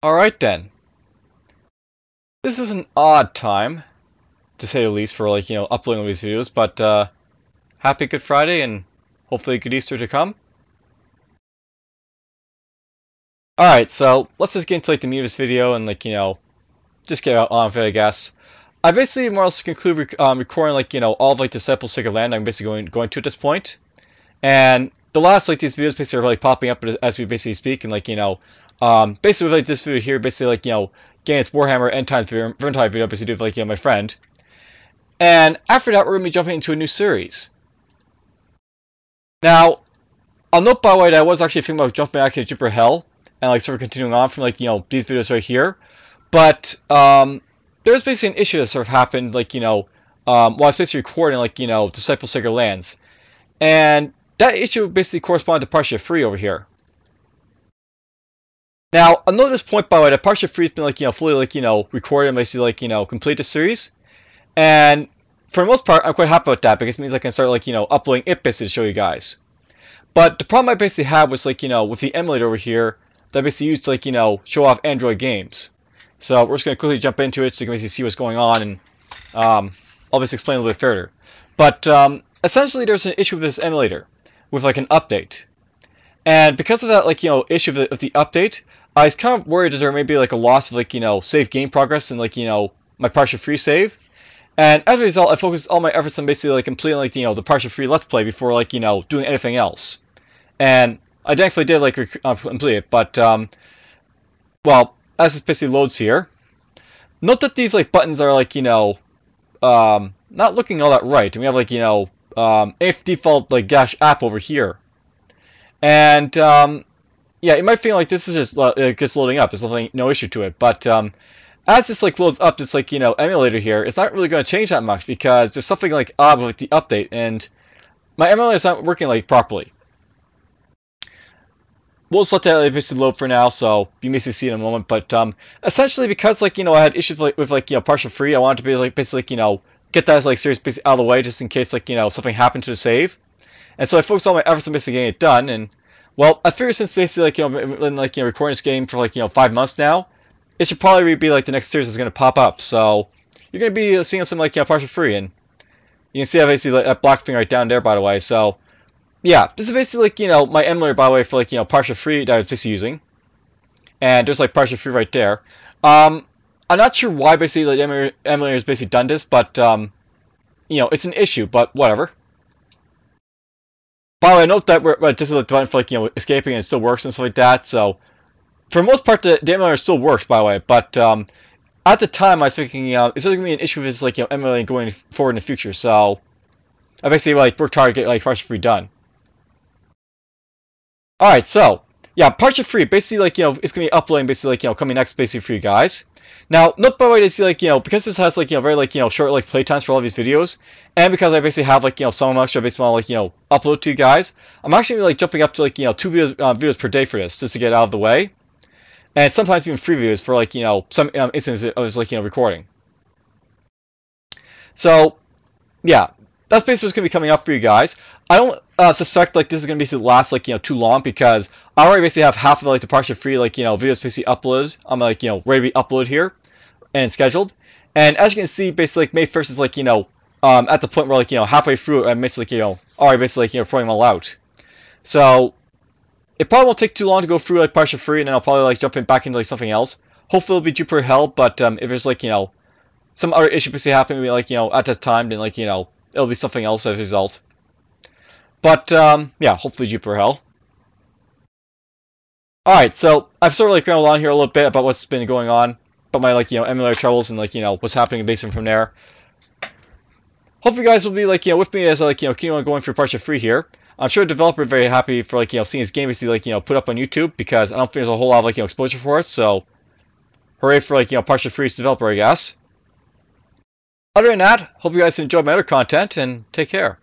Alright then. This is an odd time, to say the least, for uploading all these videos, but happy Good Friday and hopefully good Easter to come. Alright, so let's just get into the meat of this video and just get on with it, I guess. I basically more or less conclude recording all of Disciple Sacred Land I'm basically going to at this point. And the last these videos basically are popping up as we basically speak, and basically with this video here, basically getting its Warhammer End Times Vermintide video, basically do with my friend. And after that, we're gonna be jumping into a new series. Now, I'll note by the way that I was actually thinking about jumping back to Jupiter Hell and sort of continuing on from these videos right here, but there's basically an issue that sort of happened while I was basically recording Disciple Sacred Lands, and that issue basically corresponded to Parsha 3 over here. Now, I'll note this point by the way that Parsha 3 has been fully recorded and basically complete the series. And for the most part, I'm quite happy with that because it means I can start uploading it basically to show you guys. But the problem I basically had was with the emulator over here that I basically used to show off Android games. So we're just gonna quickly jump into it so you can basically see what's going on, and I'll just explain a little bit further. But essentially there's an issue with this emulator with an update. And because of that issue of the update, I was kind of worried that there may be a loss of save game progress and my Parsha 3 save. And as a result, I focused all my efforts on basically completing the Parsha 3 Let's Play before doing anything else. And I thankfully did complete it, but well, as this basically loads here, note that these buttons are not looking all that right. And we have if default dash app over here. And yeah, it might feel like this is just loading up. There's no issue to it, but as this loads up this emulator here, it's not really going to change that much because there's something odd with the update, and my emulator is not working properly. We'll just let that basically load for now, so you may see it in a moment. But essentially, because I had issues with Parsha 3, I wanted to be basically get that series basically out of the way just in case something happened to the save. And so I focused all my efforts on basically getting it done. And well, I figured since basically I've been recording this game for 5 months now, it should probably be the next series is going to pop up. So you're going to be seeing some Parsha 3, and you can see basically that black thing right down there, by the way. So yeah, this is basically my emulator, by the way, for Parsha 3 that I was basically using, and there's Parsha 3 right there. I'm not sure why basically the emulator has basically done this, but it's an issue, but whatever. By the way, note that this is the button for escaping, and it still works and stuff like that. So for the most part, the emulator still works, by the way. But at the time, I was thinking it's going to be an issue with this emulating going forward in the future. So I basically worked hard to get Parsha 3 done. All right, so yeah, Parsha 3 basically it's going to be uploading basically coming next basically for you guys. Now, note by the way, to see because this has very short playtimes for all these videos, and because I basically have some extra basically want to upload to you guys, I'm actually jumping up to 2 videos per day for this just to get out of the way, and sometimes even 3 videos for some instances I was recording. So yeah, that's basically what's going to be coming up for you guys. I don't suspect this is going to be last too long because I already basically have half of the Parsha 3 videos basically uploaded. I'm ready to be uploaded here and scheduled. And as you can see, basically May 1st is at the point where halfway through I'm basically already basically throwing them all out. So it probably won't take too long to go through Parsha 3, and then I'll probably jump back into something else. Hopefully it'll be Jupiter Hell, but if there's some other issue basically happening at that time, then it'll be something else as a result. But yeah, hopefully Jupiter Hell. Alright, so I've sort of rambled on here a little bit about what's been going on, about my emulator troubles and what's happening basically from there. Hope you guys will be with me as I keep on going through Parsha 3 here. I'm sure the developer is very happy for seeing his game basically put up on YouTube, because I don't think there's a whole lot of exposure for it. So hooray for Parsha 3's developer, I guess. Other than that, hope you guys enjoyed my other content, and take care.